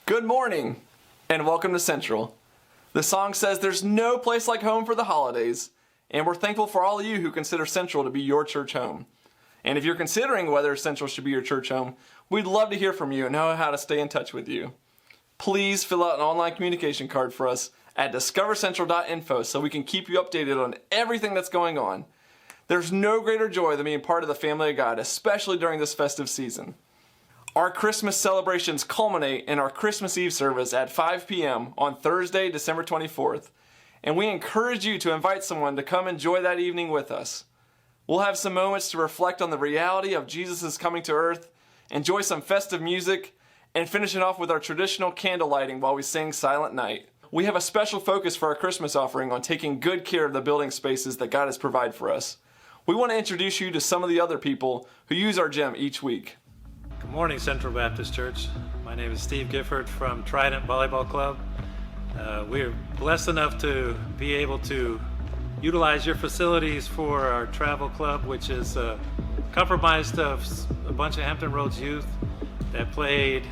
Good morning, and welcome to Central. The song says there's no place like home for the holidays, and we're thankful for all of you who consider Central to be your church home. And if you're considering whether Central should be your church home, we'd love to hear from you and know how to stay in touch with you. Please fill out an online communication card for us at discovercentral.info so we can keep you updated on everything that's going on. There's no greater joy than being part of the family of God, especially during this festive season. Our Christmas celebrations culminate in our Christmas Eve service at 5 p.m. on Thursday, December 24th, and we encourage you to invite someone to come enjoy that evening with us. We'll have some moments to reflect on the reality of Jesus' coming to earth, enjoy some festive music, and finish it off with our traditional candle lighting while we sing Silent Night. We have a special focus for our Christmas offering on taking good care of the building spaces that God has provided for us. We want to introduce you to some of the other people who use our gym each week. Good morning, Central Baptist Church. My name is Steve Gifford from Trident Volleyball Club. We're blessed enough to be able to utilize your facilities for our travel club, which is comprised of a bunch of Hampton Roads youth that played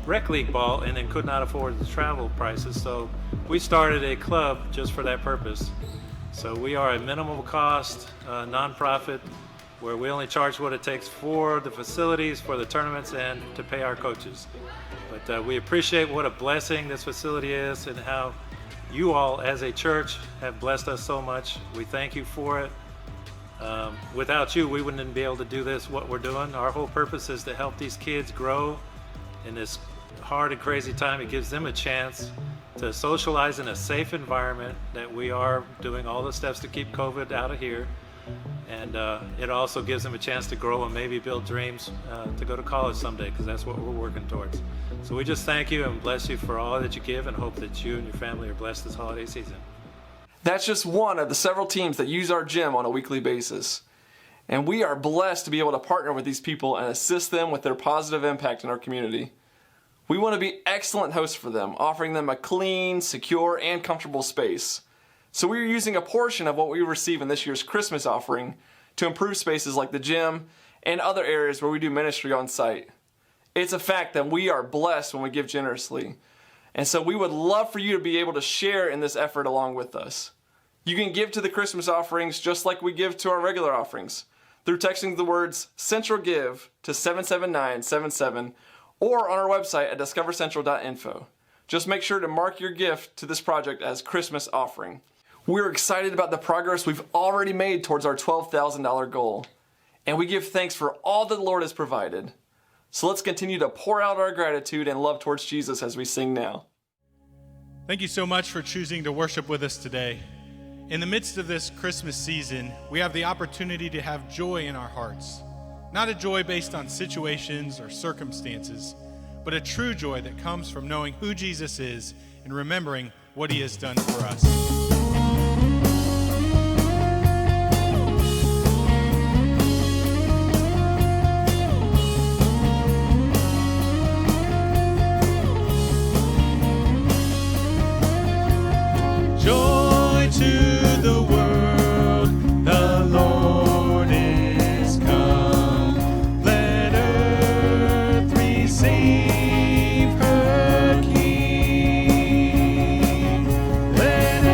rec league ball and then could not afford the travel prices. So we started a club just for that purpose. So we are a minimal cost nonprofit where we only charge what it takes for the facilities, for the tournaments, and to pay our coaches. But we appreciate what a blessing this facility is and how you all as a church have blessed us so much. We thank you for it. Without you, we wouldn't be able to do this, what we're doing. Our whole purpose is to help these kids grow in this hard and crazy time. It gives them a chance to socialize in a safe environment, that we are doing all the steps to keep COVID out of here. And it also gives them a chance to grow and maybe build dreams to go to college someday, because that's what we're working towards. So we just thank you and bless you for all that you give, and hope that you and your family are blessed this holiday season. That's just one of the several teams that use our gym on a weekly basis. And we are blessed to be able to partner with these people and assist them with their positive impact in our community. We want to be excellent hosts for them, offering them a clean, secure, and comfortable space. So we are using a portion of what we receive in this year's Christmas offering to improve spaces like the gym and other areas where we do ministry on site. It's a fact that we are blessed when we give generously. And so we would love for you to be able to share in this effort along with us. You can give to the Christmas offerings just like we give to our regular offerings, through texting the words Central Give to 77977 or on our website at discovercentral.info. Just make sure to mark your gift to this project as Christmas offering. We're excited about the progress we've already made towards our $12,000 goal, and we give thanks for all that the Lord has provided. So let's continue to pour out our gratitude and love towards Jesus as we sing now. Thank you so much for choosing to worship with us today. In the midst of this Christmas season, we have the opportunity to have joy in our hearts. Not a joy based on situations or circumstances, but a true joy that comes from knowing who Jesus is and remembering what he has done for us. Joy to the world, the Lord is come. Let earth receive her King. Let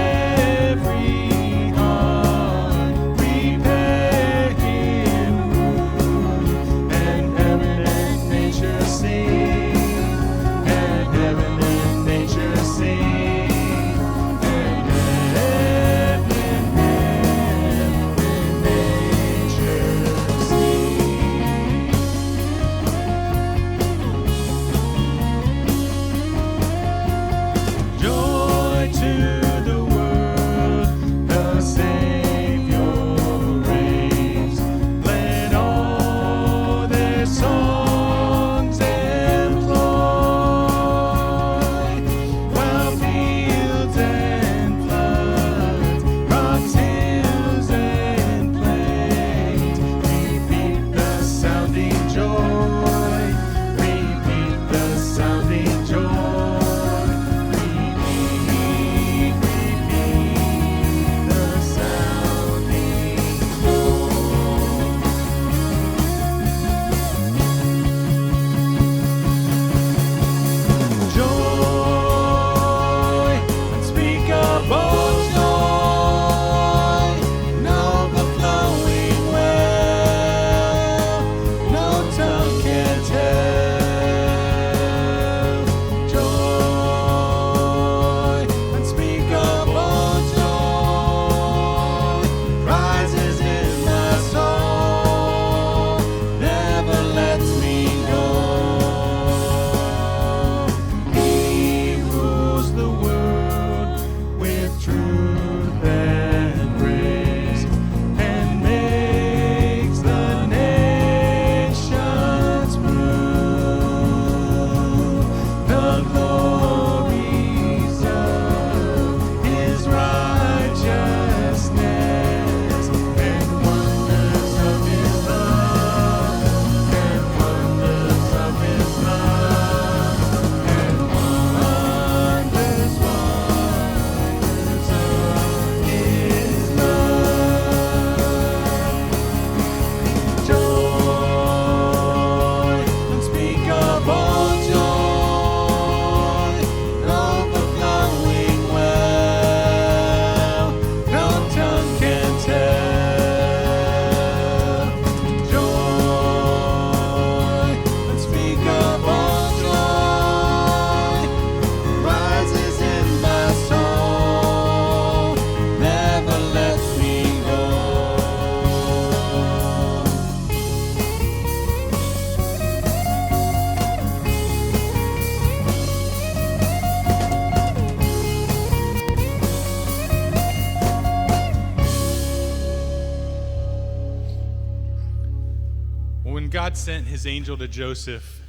God sent his angel to Joseph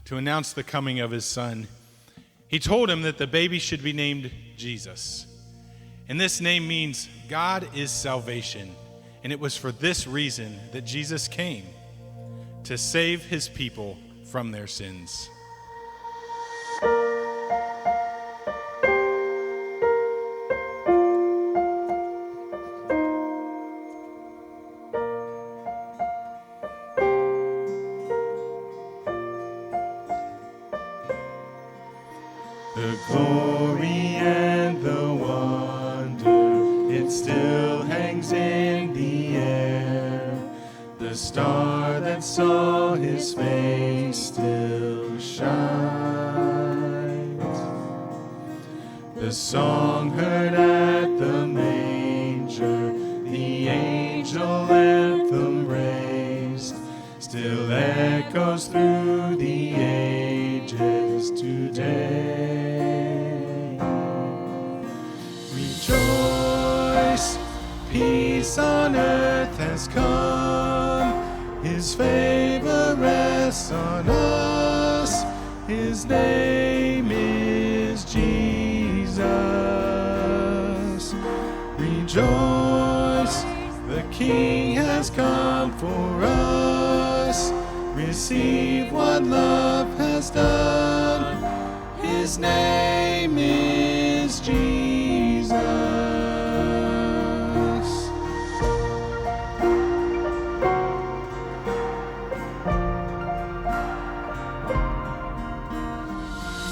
to announce the coming of his son, he told him that the baby should be named Jesus. And this name means God is salvation. And it was for this reason that Jesus came, to save his people from their sins. The glory and the wonder, it still hangs in the air. The star that saw his face still shines. The song heard at the manger, the angel anthem raised, still echoes through the ages today. Rejoice, peace on earth has come, his favor rests on us, his name is Jesus. Rejoice, the King has come for us, receive what love has done, his name is Jesus.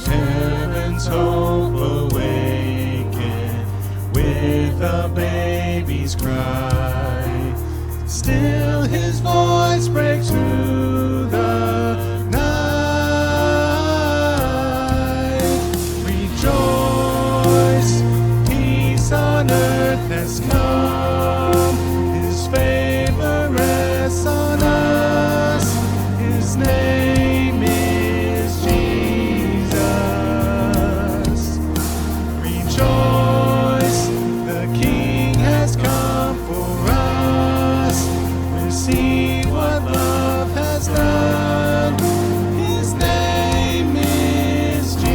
Heaven's hope awakened with a baby's cry. Still his voice breaks through the night. Rejoice, peace on earth has come. His favor rests on us. His name is Jesus. Rejoice, the King has come for us. See what love has done. His name is Jesus.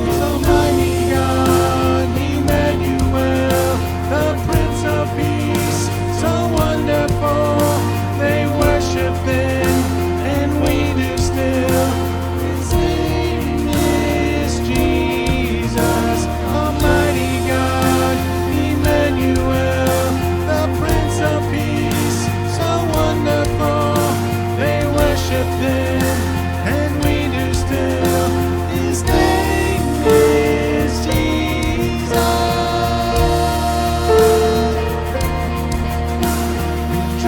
He's Almighty God, Emmanuel, the Prince of Peace, so wonderful. They worship him, and we do still. His name is Jesus. Almighty God, Emmanuel, the Prince of Peace, so wonderful. They worship him, and we do still. His name is Jesus.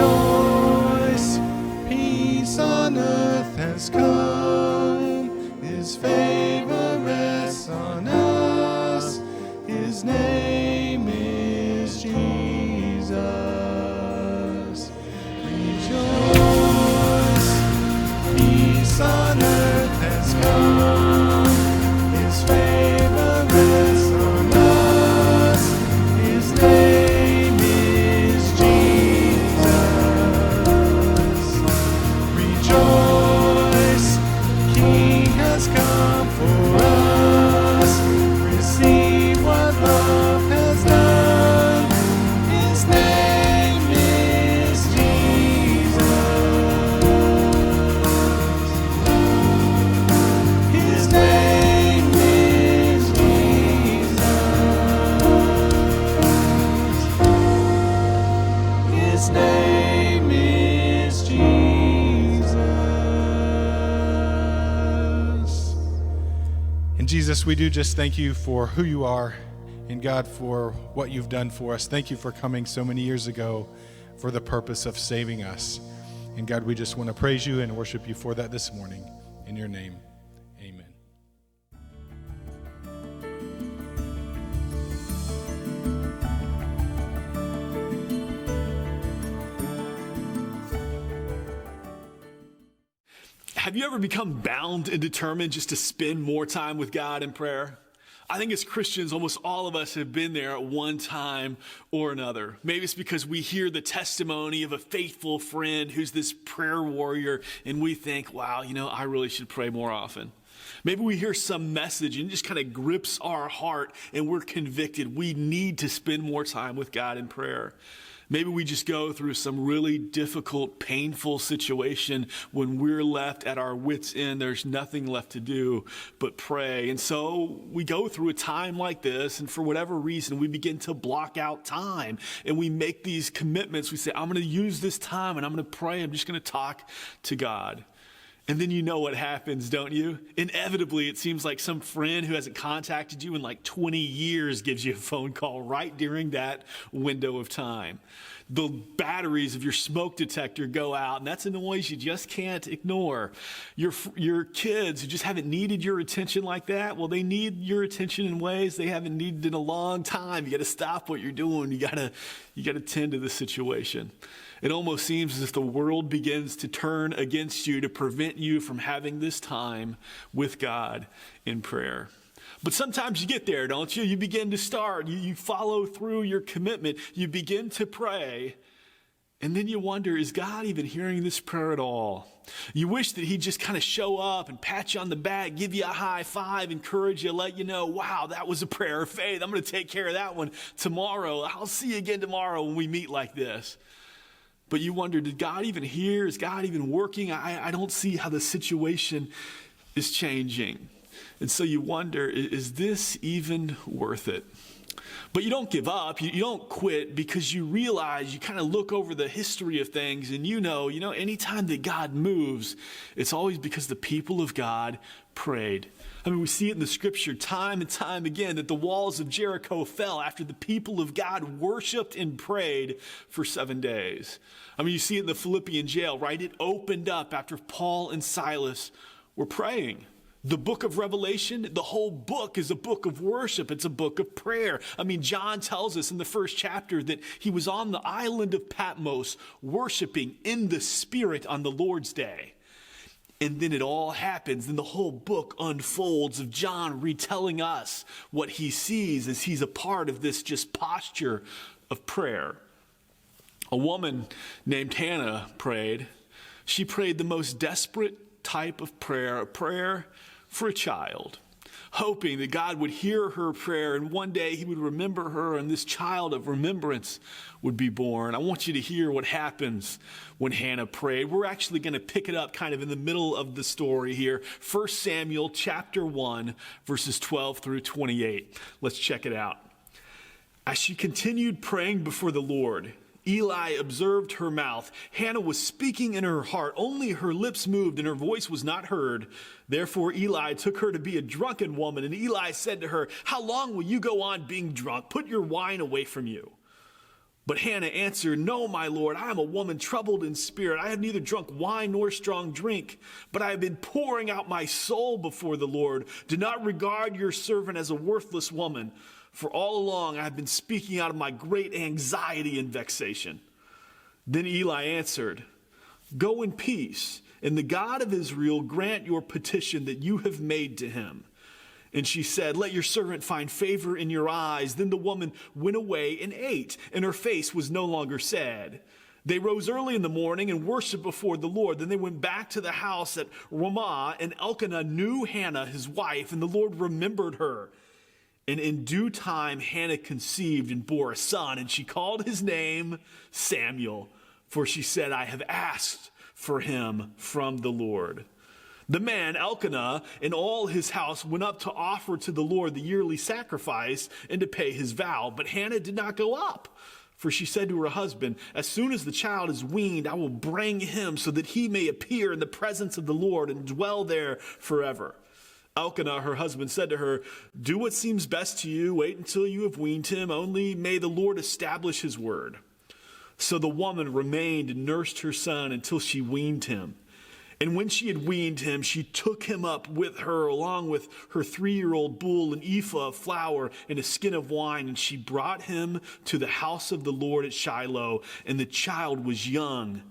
Rejoice, peace on earth has come. His favor rests on us. His name is Jesus. Rejoice, peace on earth has come. His favor rests on us. His name is Jesus. Rejoice, King has come for us. Receive what love has done. His name is Jesus. His name is Jesus. His name is Jesus. And Jesus, we do just thank you for who you are, and God, for what you've done for us. Thank you for coming so many years ago for the purpose of saving us. And God, we just want to praise you and worship you for that this morning. In your name, amen. Have you ever become bound and determined just to spend more time with God in prayer? I think as Christians, almost all of us have been there at one time or another. Maybe it's because we hear the testimony of a faithful friend who's this prayer warrior, and we think, wow, I really should pray more often. Maybe we hear some message and it just kind of grips our heart, and we're convicted we need to spend more time with God in prayer. Maybe we just go through some really difficult, painful situation when we're left at our wits' end. There's nothing left to do but pray. And so we go through a time like this, and for whatever reason, we begin to block out time. And we make these commitments. We say, I'm going to use this time and I'm going to pray. I'm just going to talk to God. And then you know what happens, don't you? Inevitably, it seems like some friend who hasn't contacted you in like 20 years gives you a phone call right during that window of time. The batteries of your smoke detector go out, and that's a noise you just can't ignore. Your kids who just haven't needed your attention like that, well, they need your attention in ways they haven't needed in a long time. You got to stop what you're doing. You got to tend to the situation. It almost seems as if the world begins to turn against you to prevent you from having this time with God in prayer. But sometimes you get there, don't you? You begin to start. You follow through your commitment. You begin to pray. And then you wonder, is God even hearing this prayer at all? You wish that he'd just kind of show up and pat you on the back, give you a high five, encourage you, let you know, wow, that was a prayer of faith. I'm going to take care of that one tomorrow. I'll see you again tomorrow when we meet like this. But you wonder, did God even hear? Is God even working? I don't see how the situation is changing. And so you wonder, is this even worth it? But you don't give up. You don't quit, because you realize, you kind of look over the history of things, and you know, anytime that God moves, it's always because the people of God prayed. I mean, we see it in the scripture time and time again that the walls of Jericho fell after the people of God worshiped and prayed for 7 days. I mean, you see it in the Philippian jail, right? It opened up after Paul and Silas were praying. The book of Revelation, the whole book is a book of worship. It's a book of prayer. I mean, John tells us in the first chapter that he was on the island of Patmos worshiping in the Spirit on the Lord's day. And then it all happens, and the whole book unfolds of John retelling us what he sees as he's a part of this just posture of prayer. A woman named Hannah prayed. She prayed the most desperate type of prayer, a prayer for a child, hoping that God would hear her prayer and one day he would remember her and this child of remembrance would be born. I want you to hear what happens when Hannah prayed. We're actually going to pick it up kind of in the middle of the story here. 1 Samuel chapter 1, verses 12 through 28. Let's check it out. As she continued praying before the Lord, Eli observed her mouth. Hannah was speaking in her heart. Only her lips moved and her voice was not heard. Therefore Eli took her to be a drunken woman. And Eli said to her, "How long will you go on being drunk? Put your wine away from you." But Hannah answered, "No, my Lord, I am a woman troubled in spirit. I have neither drunk wine nor strong drink, but I have been pouring out my soul before the Lord. Do not regard your servant as a worthless woman. For all along I have been speaking out of my great anxiety and vexation." Then Eli answered, "Go in peace, and the God of Israel grant your petition that you have made to him." And she said, "Let your servant find favor in your eyes." Then the woman went away and ate, and her face was no longer sad. They rose early in the morning and worshiped before the Lord. Then they went back to the house at Ramah, and Elkanah knew Hannah, his wife, and the Lord remembered her. And in due time, Hannah conceived and bore a son, and she called his name Samuel, for she said, "I have asked for him from the Lord." The man, Elkanah, and all his house went up to offer to the Lord the yearly sacrifice and to pay his vow. But Hannah did not go up, for she said to her husband, "As soon as the child is weaned, I will bring him so that he may appear in the presence of the Lord and dwell there forever." Elkanah, her husband, said to her, "Do what seems best to you. Wait until you have weaned him. Only may the Lord establish his word." So the woman remained and nursed her son until she weaned him. And when she had weaned him, she took him up with her, along with her 3-year-old bull, an ephah of flour, and a skin of wine. And she brought him to the house of the Lord at Shiloh, and the child was young.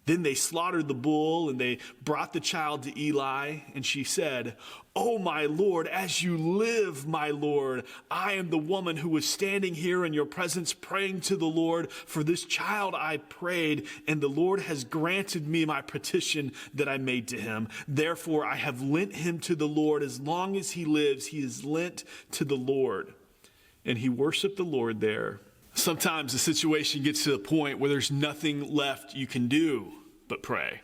Then they slaughtered the bull, and they brought the child to Eli, and she said, "Oh, my Lord, as you live, my Lord, I am the woman who was standing here in your presence praying to the Lord. For this child I prayed, and the Lord has granted me my petition that I made to him. Therefore I have lent him to the Lord. As long as he lives, he is lent to the Lord." And he worshiped the Lord there. Sometimes the situation gets to the point where there's nothing left you can do but pray.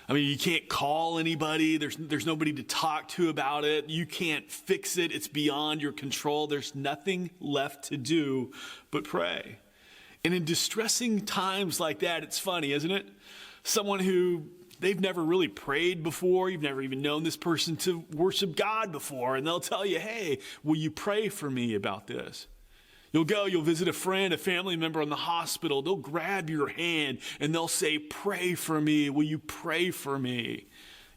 I mean, you can't call anybody. There's nobody to talk to about it. You can't fix it. It's beyond your control. There's nothing left to do but pray. And in distressing times like that, it's funny, isn't it? Someone who they've never really prayed before. You've never even known this person to worship God before. And they'll tell you, "Hey, will you pray for me about this?" You'll visit a friend, a family member in the hospital. They'll grab your hand and they'll say, "Pray for me. Will you pray for me?"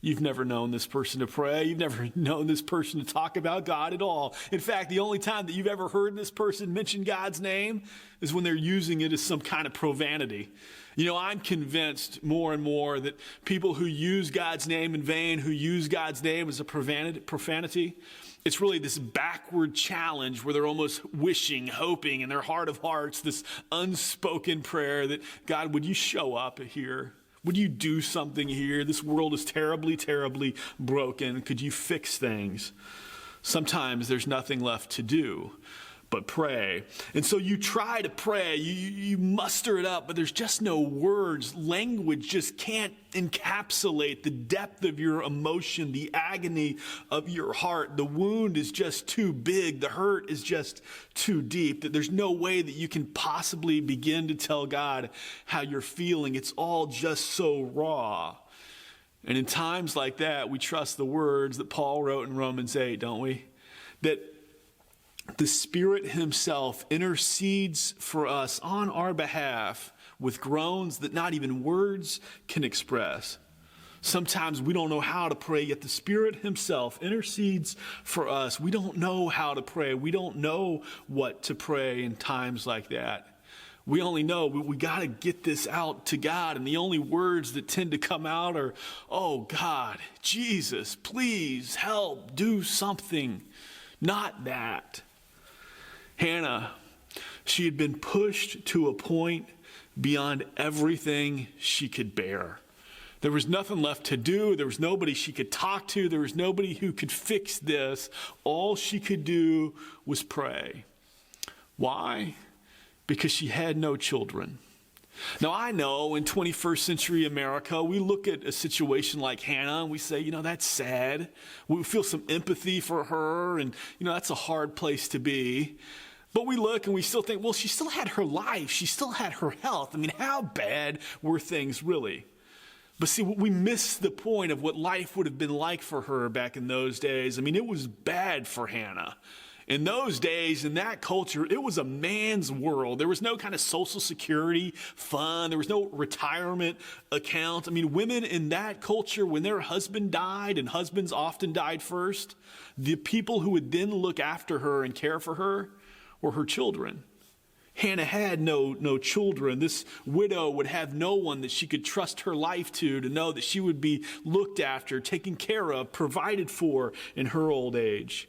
You've never known this person to pray. You've never known this person to talk about God at all. In fact, the only time that you've ever heard this person mention God's name is when they're using it as some kind of profanity. You know, I'm convinced more and more that people who use God's name in vain, who use God's name as a profanity, it's really this backward challenge where they're almost wishing, hoping in their heart of hearts, this unspoken prayer that, "God, would you show up here? Would you do something here? This world is terribly, terribly broken. Could you fix things?" Sometimes there's nothing left to do but pray. And so you try to pray, you muster it up, but there's just no words. Language just can't encapsulate the depth of your emotion, the agony of your heart. The wound is just too big. The hurt is just too deep. That there's no way that you can possibly begin to tell God how you're feeling. It's all just so raw. And in times like that, we trust the words that Paul wrote in Romans 8, don't we? That the Spirit himself intercedes for us on our behalf with groans that not even words can express. Sometimes we don't know how to pray, yet the Spirit himself intercedes for us. We don't know how to pray. We don't know what to pray in times like that. We only know we got to get this out to God. And the only words that tend to come out are, "Oh God, Jesus, please help, do something." Not that. Hannah, she had been pushed to a point beyond everything she could bear. There was nothing left to do. There was nobody she could talk to. There was nobody who could fix this. All she could do was pray. Why? Because she had no children. Now, I know in 21st century America, we look at a situation like Hannah and we say, you know, that's sad. We feel some empathy for her, and, you know, that's a hard place to be. But we look and we still think, well, she still had her life. She still had her health. I mean, how bad were things really? But see, we miss the point of what life would have been like for her back in those days. I mean, it was bad for Hannah. In those days, in that culture, it was a man's world. There was no kind of Social Security fund. There was no retirement account. I mean, women in that culture, when their husband died, and husbands often died first, the people who would then look after her and care for her were her children. Hannah had no children. This widow would have no one that she could trust her life to know that she would be looked after, taken care of, provided for in her old age.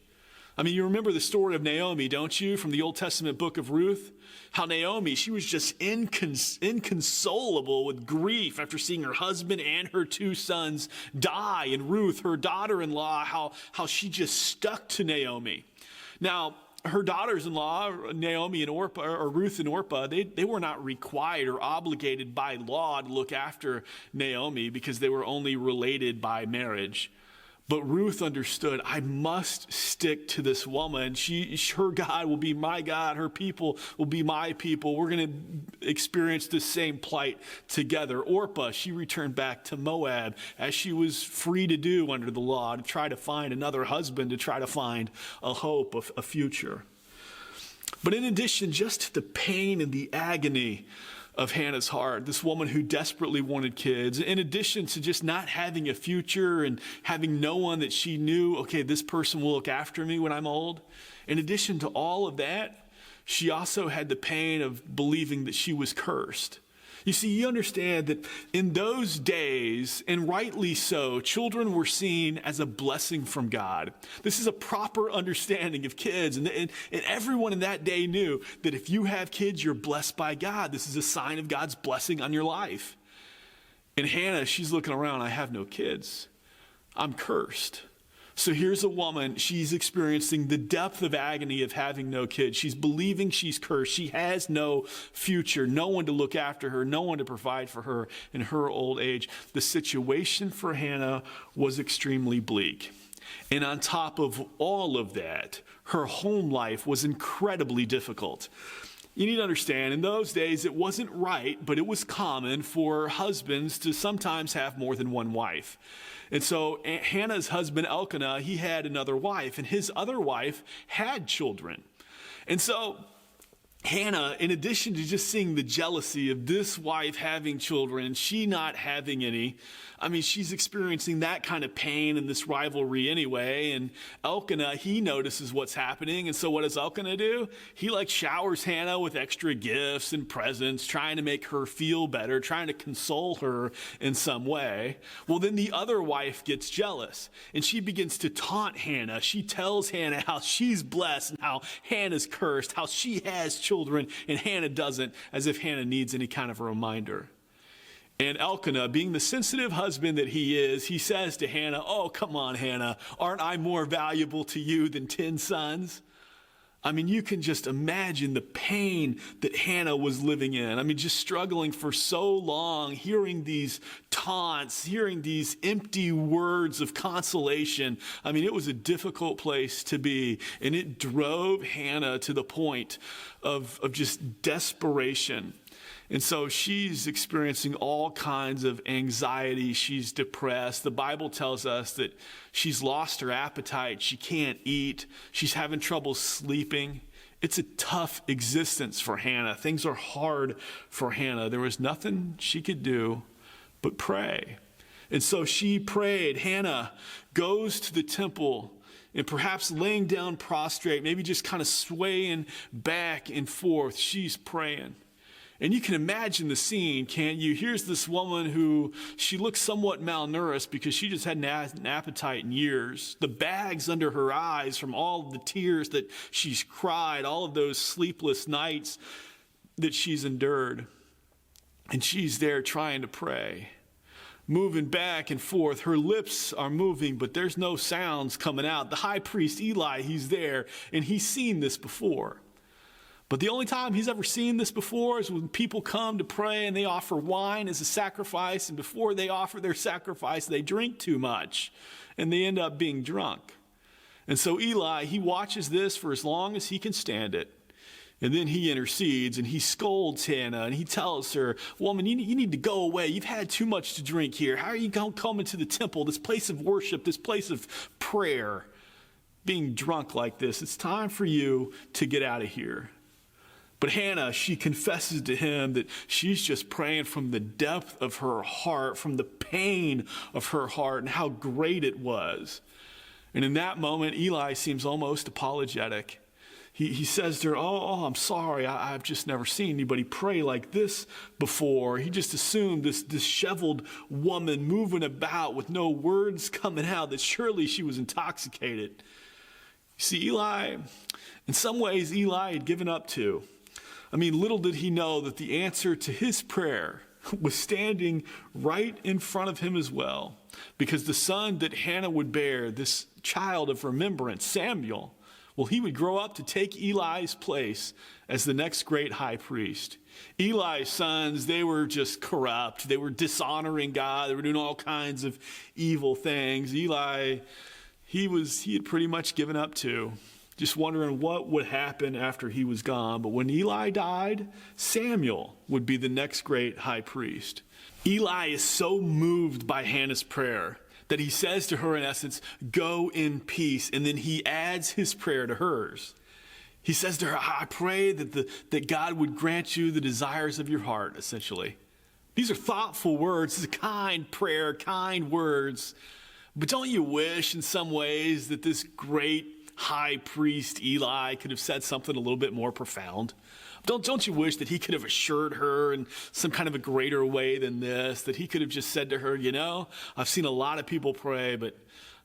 I mean, you remember the story of Naomi, don't you, from the Old Testament book of Ruth? How Naomi, she was just inconsolable with grief after seeing her husband and her two sons die. And Ruth, her daughter-in-law, how she just stuck to Naomi. Now, her daughters-in-law, Naomi and Orpah, or Ruth and Orpah, they were not required or obligated by law to look after Naomi because they were only related by marriage. But Ruth understood, I must stick to this woman. Her God will be my God. Her people will be my people. We're going to experience the same plight together. Orpah, she returned back to Moab, as she was free to do under the law, to try to find another husband, to try to find a hope, a future. But in addition, just to the pain and the agony of Hannah's heart, this woman who desperately wanted kids, in addition to just not having a future and having no one that she knew, okay, this person will look after me when I'm old. In addition to all of that, she also had the pain of believing that she was cursed. You see, you understand that in those days, and rightly so, children were seen as a blessing from God. This is a proper understanding of kids. And everyone in that day knew that if you have kids, you're blessed by God. This is a sign of God's blessing on your life. And Hannah, she's looking around, I have no kids. I'm cursed. So here's a woman, she's experiencing the depth of agony of having no kids. She's believing she's cursed. She has no future, no one to look after her, no one to provide for her in her old age. The situation for Hannah was extremely bleak. And on top of all of that, her home life was incredibly difficult. You need to understand, in those days, it wasn't right, but it was common for husbands to sometimes have more than one wife. And so Hannah's husband, Elkanah, he had another wife, and his other wife had children. And so Hannah, in addition to just seeing the jealousy of this wife having children, she not having any, I mean, she's experiencing that kind of pain and this rivalry anyway. And Elkanah, he notices what's happening. And so what does Elkanah do? He showers Hannah with extra gifts and presents, trying to make her feel better, trying to console her in some way. Well, then the other wife gets jealous and she begins to taunt Hannah. She tells Hannah how she's blessed and how Hannah's cursed, how she has children and Hannah doesn't, as if Hannah needs any kind of a reminder. And Elkanah, being the sensitive husband that he is, he says to Hannah, oh, come on, Hannah, aren't I more valuable to you than 10 sons? I mean, you can just imagine the pain that Hannah was living in. I mean, just struggling for so long, hearing these taunts, hearing these empty words of consolation. I mean, it was a difficult place to be. And it drove Hannah to the point of just desperation. And so she's experiencing all kinds of anxiety. She's depressed. The Bible tells us that she's lost her appetite. She can't eat. She's having trouble sleeping. It's a tough existence for Hannah. Things are hard for Hannah. There was nothing she could do but pray. And so she prayed. Hannah goes to the temple and perhaps laying down prostrate, maybe just kind of swaying back and forth. She's praying. And you can imagine the scene, can't you? Here's this woman who, she looks somewhat malnourished because she just hadn't had an appetite in years. The bags under her eyes from all of the tears that she's cried, all of those sleepless nights that she's endured. And she's there trying to pray, moving back and forth. Her lips are moving, but there's no sounds coming out. The high priest, Eli, he's there, and he's seen this before. But the only time he's ever seen this before is when people come to pray and they offer wine as a sacrifice. And before they offer their sacrifice, they drink too much and they end up being drunk. And so Eli, he watches this for as long as he can stand it. And then he intercedes and he scolds Hannah and he tells her, woman, you need to go away. You've had too much to drink here. How are you going to come into the temple, this place of worship, this place of prayer, being drunk like this? It's time for you to get out of here. But Hannah, she confesses to him that she's just praying from the depth of her heart, from the pain of her heart and how great it was. And in that moment, Eli seems almost apologetic. He says to her, oh, I'm sorry. I've just never seen anybody pray like this before. He just assumed this disheveled woman moving about with no words coming out, that surely she was intoxicated. You see, Eli, in some ways, Eli had given up too. I mean, little did he know that the answer to his prayer was standing right in front of him as well. Because the son that Hannah would bear, this child of remembrance, Samuel, well, he would grow up to take Eli's place as the next great high priest. Eli's sons, they were just corrupt. They were dishonoring God. They were doing all kinds of evil things. Eli, he had pretty much given up too. Just wondering what would happen after he was gone. But when Eli died, Samuel would be the next great high priest. Eli is so moved by Hannah's prayer that he says to her, in essence, go in peace. And then he adds his prayer to hers. He says to her, I pray that God would grant you the desires of your heart, essentially. These are thoughtful words. It's a kind prayer, kind words. But don't you wish in some ways that this great high priest Eli could have said something a little bit more profound? Don't you wish that he could have assured her in some kind of a greater way than this, that he could have just said to her, I've seen a lot of people pray, but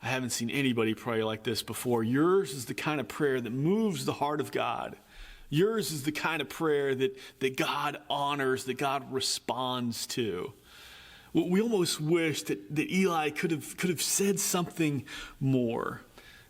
I haven't seen anybody pray like this before. Yours is the kind of prayer that moves the heart of God. Yours is the kind of prayer that God honors, that God responds to. We almost wish that Eli could have said something more,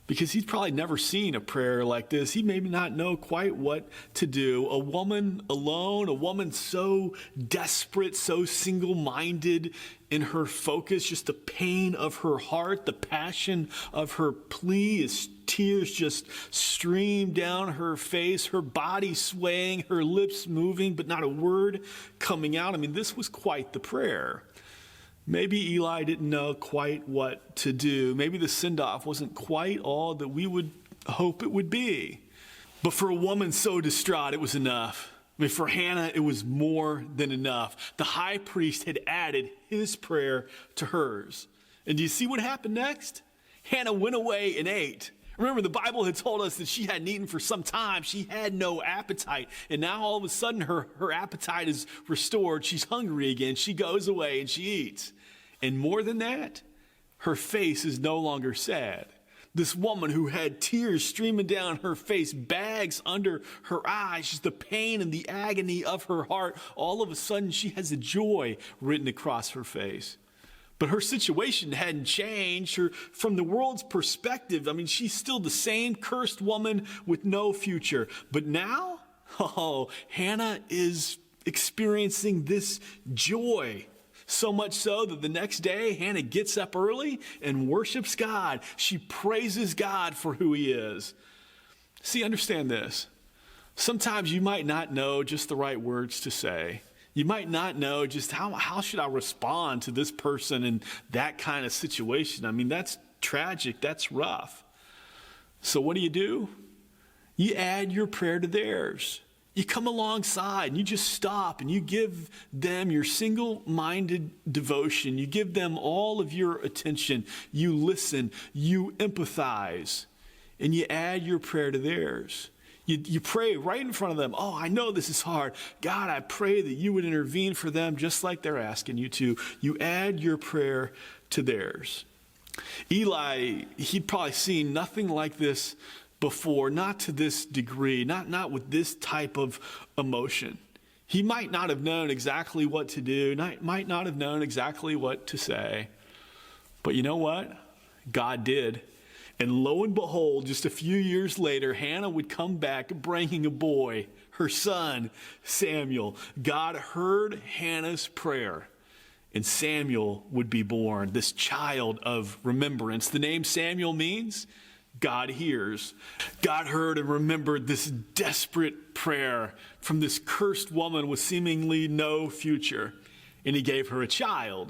because he's probably never seen a prayer like this. He may not know quite what to do. A woman alone, a woman so desperate, so single-minded in her focus, just the pain of her heart, the passion of her plea, as tears just stream down her face, her body swaying, her lips moving, but not a word coming out. I mean, this was quite the prayer. Maybe Eli didn't know quite what to do. Maybe the send-off wasn't quite all that we would hope it would be. But for a woman so distraught, it was enough. I mean, for Hannah, it was more than enough. The high priest had added his prayer to hers. And do you see what happened next? Hannah went away and ate. Remember, the Bible had told us that she hadn't eaten for some time. She had no appetite. And now all of a sudden her appetite is restored. She's hungry again. She goes away and she eats. And more than that, her face is no longer sad. This woman who had tears streaming down her face, bags under her eyes, just the pain and the agony of her heart, all of a sudden she has a joy written across her face. But her situation hadn't changed. From the world's perspective, I mean, she's still the same cursed woman with no future. But now, Hannah is experiencing this joy. So much so that the next day, Hannah gets up early and worships God. She praises God for who he is. See, understand this. Sometimes you might not know just the right words to say. You might not know just how should I respond to this person in that kind of situation. I mean, that's tragic. That's rough. So what do? You add your prayer to theirs. You come alongside and you just stop and you give them your single-minded devotion. You give them all of your attention. You listen. You empathize. And you add your prayer to theirs. You pray right in front of them. Oh, I know this is hard. God, I pray that you would intervene for them just like they're asking you to. You add your prayer to theirs. Eli, he'd probably seen nothing like this before, not to this degree, not with this type of emotion. He might not have known exactly what to do, might not have known exactly what to say. But you know what? God did. And lo and behold, just a few years later, Hannah would come back bringing a boy, her son, Samuel. God heard Hannah's prayer, and Samuel would be born, this child of remembrance. The name Samuel means God hears. God heard and remembered this desperate prayer from this cursed woman with seemingly no future. And he gave her a child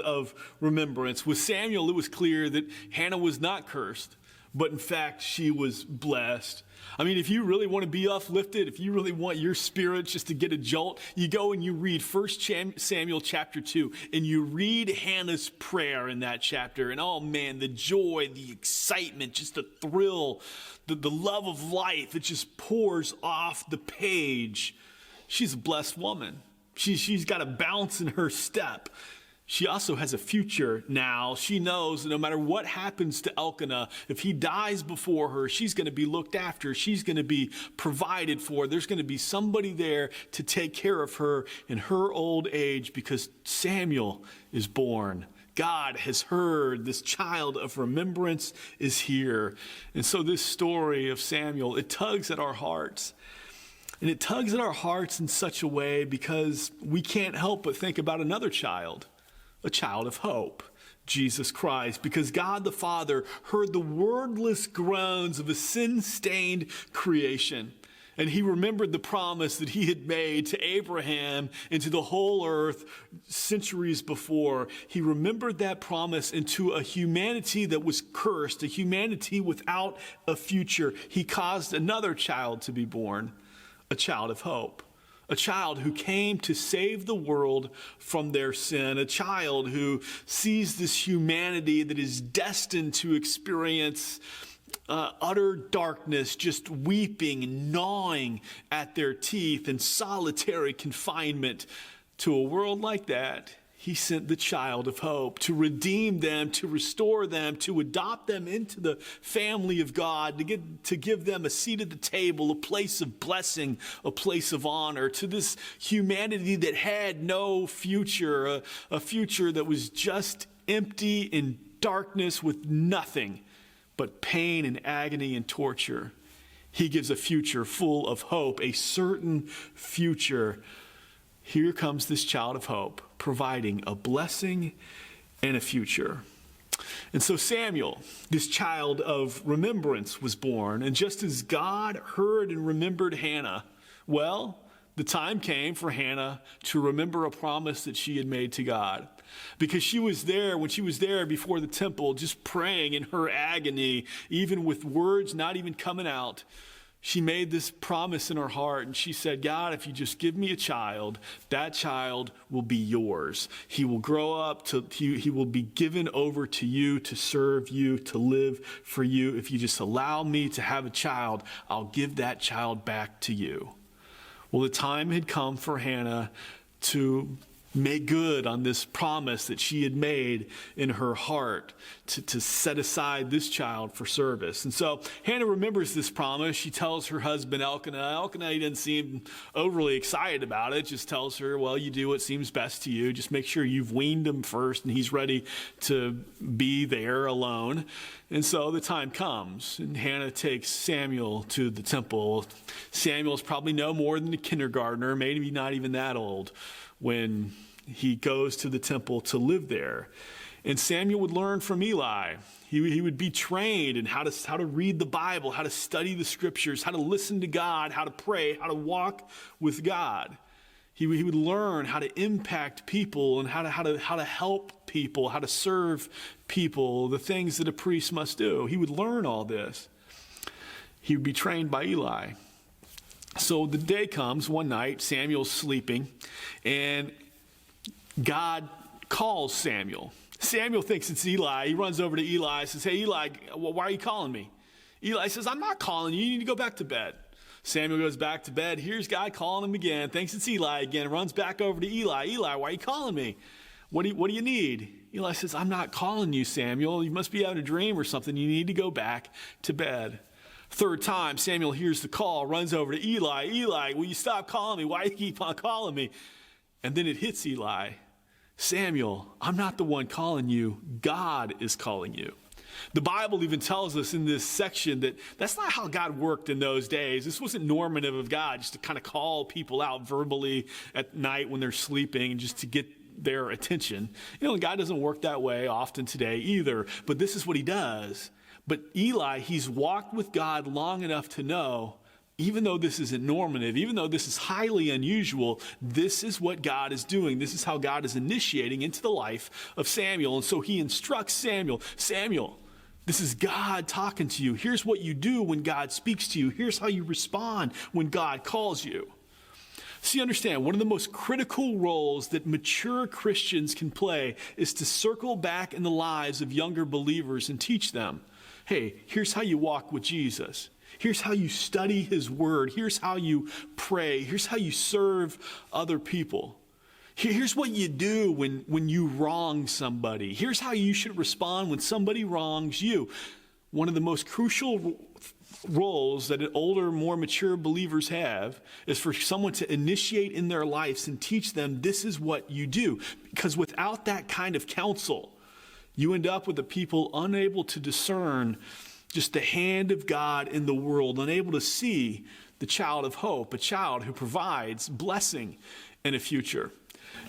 of remembrance. With Samuel, it was clear that Hannah was not cursed, but in fact, she was blessed. I mean, if you really want to be uplifted, if you really want your spirit just to get a jolt, you go and you read 1 Samuel chapter 2, and you read Hannah's prayer in that chapter. And oh man, the joy, the excitement, just the thrill, the love of life that just pours off the page. She's a blessed woman. She's got a bounce in her step. She also has a future now. She knows that no matter what happens to Elkanah, if he dies before her, she's going to be looked after. She's going to be provided for. There's going to be somebody there to take care of her in her old age because Samuel is born. God has heard. This child of remembrance is here. And so this story of Samuel, it tugs at our hearts. And it tugs at our hearts in such a way because we can't help but think about another child, a child of hope, Jesus Christ, because God the Father heard the wordless groans of a sin-stained creation. And he remembered the promise that he had made to Abraham and to the whole earth centuries before. He remembered that promise into a humanity that was cursed, a humanity without a future. He caused another child to be born. A child of hope, a child who came to save the world from their sin, a child who sees this humanity that is destined to experience utter darkness, just weeping and gnawing at their teeth in solitary confinement. To a world like that, he sent the child of hope to redeem them, to restore them, to adopt them into the family of God, to give them a seat at the table, a place of blessing, a place of honor, to this humanity that had no future, a future that was just empty in darkness with nothing but pain and agony and torture. He gives a future full of hope, a certain future. Here comes this child of hope, providing a blessing and a future. And so Samuel, this child of remembrance, was born. And just as God heard and remembered Hannah, well, the time came for Hannah to remember a promise that she had made to God. Because she was there, when she was there before the temple, just praying in her agony, even with words not even coming out, she made this promise in her heart, and she said, God, if you just give me a child, that child will be yours. He will grow up, he will be given over to you, to serve you, to live for you. If you just allow me to have a child, I'll give that child back to you. Well, the time had come for Hannah to make good on this promise that she had made in her heart to set aside this child for service. And so Hannah remembers this promise. She tells her husband Elkanah. Elkanah, he doesn't seem overly excited about it. Just tells her, well, you do what seems best to you. Just make sure you've weaned him first and he's ready to be there alone. And so the time comes, and Hannah takes Samuel to the temple. Samuel's probably no more than a kindergartner, maybe not even that old, when he goes to the temple to live there. And Samuel would learn from Eli. He would be trained in how to read the Bible, how to study the scriptures, how to listen to God, how to pray, how to walk with God. He would learn how to impact people and how to help people, how to serve people, the things that a priest must do. He would learn all this. He would be trained by Eli. So the day comes, one night, Samuel's sleeping, and God calls Samuel. Samuel thinks it's Eli. He runs over to Eli and says, hey, Eli, why are you calling me? Eli says, I'm not calling you. You need to go back to bed. Samuel goes back to bed. Here's God calling him again. Thinks it's Eli again. Runs back over to Eli. Eli, why are you calling me? What do you need? Eli says, I'm not calling you, Samuel. You must be having a dream or something. You need to go back to bed. Third time, Samuel hears the call, runs over to Eli. Eli, will you stop calling me? Why do you keep on calling me? And then it hits Eli. Samuel, I'm not the one calling you. God is calling you. The Bible even tells us in this section that that's not how God worked in those days. This wasn't normative of God, just to kind of call people out verbally at night when they're sleeping and just to get their attention. You know, God doesn't work that way often today either, but this is what he does. But Eli, he's walked with God long enough to know, even though this isn't normative, even though this is highly unusual, this is what God is doing. This is how God is initiating into the life of Samuel. And so he instructs Samuel, Samuel, this is God talking to you. Here's what you do when God speaks to you. Here's how you respond when God calls you. See, understand, one of the most critical roles that mature Christians can play is to circle back in the lives of younger believers and teach them, hey, here's how you walk with Jesus. Here's how you study his word. Here's how you pray. Here's how you serve other people. Here's what you do when you wrong somebody. Here's how you should respond when somebody wrongs you. One of the most crucial roles that older, more mature believers have is for someone to initiate in their lives and teach them this is what you do. Because without that kind of counsel, you end up with the people unable to discern just the hand of God in the world, unable to see the child of hope, a child who provides blessing and a future.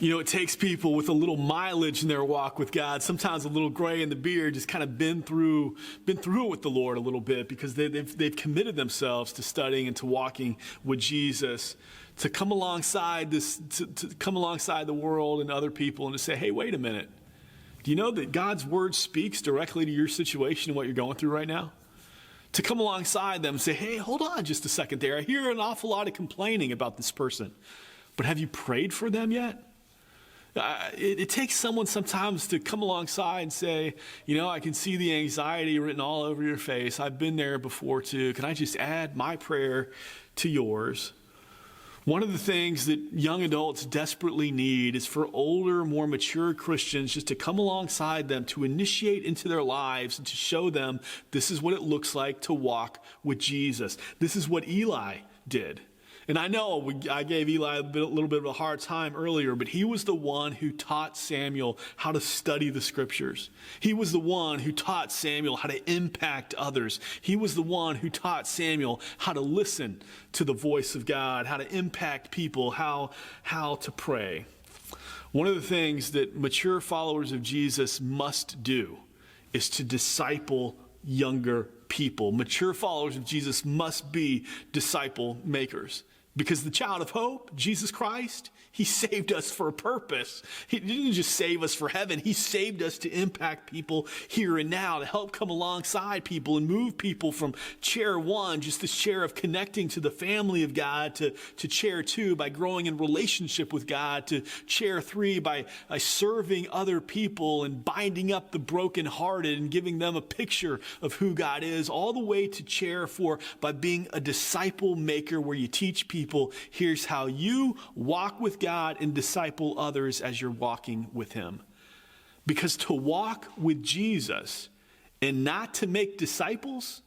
You know, it takes people with a little mileage in their walk with God, sometimes a little gray in the beard, just kind of been through it with the Lord a little bit because they've committed themselves to studying and to walking with Jesus, to come alongside to come alongside the world and other people and to say, hey, wait a minute. Do you know that God's word speaks directly to your situation and what you're going through right now? To come alongside them and say, hey, hold on just a second there. I hear an awful lot of complaining about this person, but have you prayed for them yet? It takes someone sometimes to come alongside and say, I can see the anxiety written all over your face. I've been there before too. Can I just add my prayer to yours? One of the things that young adults desperately need is for older, more mature Christians just to come alongside them, to initiate into their lives and to show them this is what it looks like to walk with Jesus. This is what Eli did. And I know I gave Eli a little bit of a hard time earlier, but he was the one who taught Samuel how to study the scriptures. He was the one who taught Samuel how to impact others. He was the one who taught Samuel how to listen to the voice of God, how to impact people, how to pray. One of the things that mature followers of Jesus must do is to disciple younger people. Mature followers of Jesus must be disciple makers. Because the child of hope, Jesus Christ, he saved us for a purpose. He didn't just save us for heaven. He saved us to impact people here and now, to help come alongside people and move people from chair 1, just this chair of connecting to the family of God, to chair 2 by growing in relationship with God, to chair 3 by serving other people and binding up the brokenhearted and giving them a picture of who God is, all the way to chair 4 by being a disciple maker where you teach people, here's how you walk with God and disciple others as you're walking with him. Because to walk with Jesus and not to make disciples,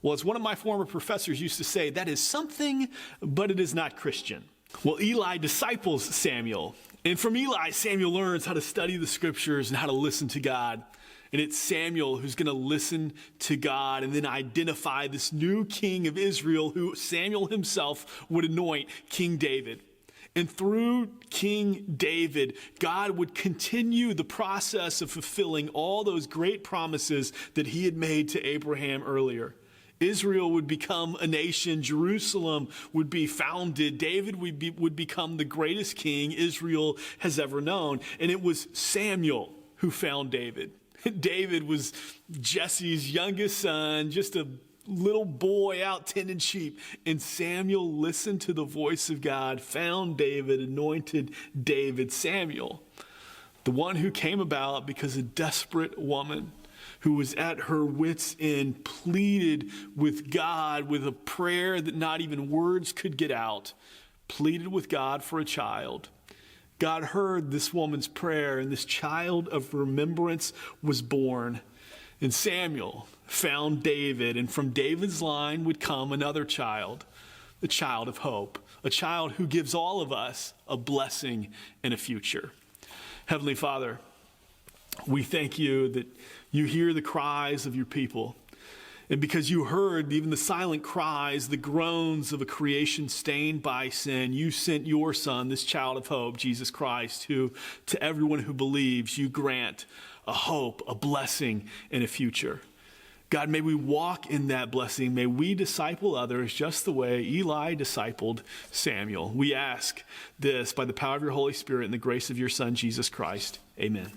well, as one of my former professors used to say, that is something, but it is not Christian. Well, Eli disciples Samuel. And from Eli, Samuel learns how to study the scriptures and how to listen to God. And it's Samuel who's going to listen to God and then identify this new king of Israel who Samuel himself would anoint, King David. And through King David, God would continue the process of fulfilling all those great promises that he had made to Abraham earlier. Israel would become a nation. Jerusalem would be founded. David would become the greatest king Israel has ever known. And it was Samuel who found David. David was Jesse's youngest son, just a little boy out tending sheep. And Samuel listened to the voice of God, found David, anointed David. Samuel, the one who came about because a desperate woman who was at her wits' end pleaded with God with a prayer that not even words could get out, pleaded with God for a child. God heard this woman's prayer, and this child of remembrance was born. And Samuel found David, and from David's line would come another child, the child of hope, a child who gives all of us a blessing and a future. Heavenly Father, we thank you that you hear the cries of your people. And because you heard even the silent cries, the groans of a creation stained by sin, you sent your Son, this child of hope, Jesus Christ, who to everyone who believes, you grant a hope, a blessing, and a future. God, may we walk in that blessing. May we disciple others just the way Eli discipled Samuel. We ask this by the power of your Holy Spirit and the grace of your Son, Jesus Christ. Amen.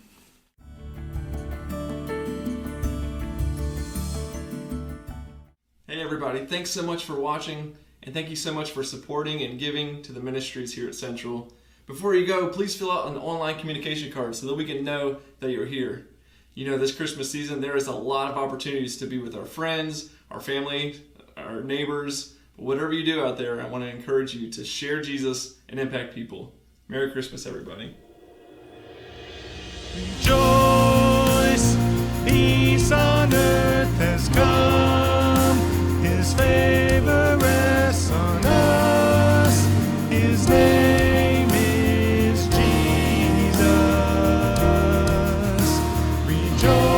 Hey everybody, thanks so much for watching, and thank you so much for supporting and giving to the ministries here at Central. Before you go, please fill out an online communication card so that we can know that you're here. You know, this Christmas season, there is a lot of opportunities to be with our friends, our family, our neighbors. But whatever you do out there, I want to encourage you to share Jesus and impact people. Merry Christmas, everybody. Rejoice, peace on earth has come. His favor rests on us. His name is Jesus. Rejoice.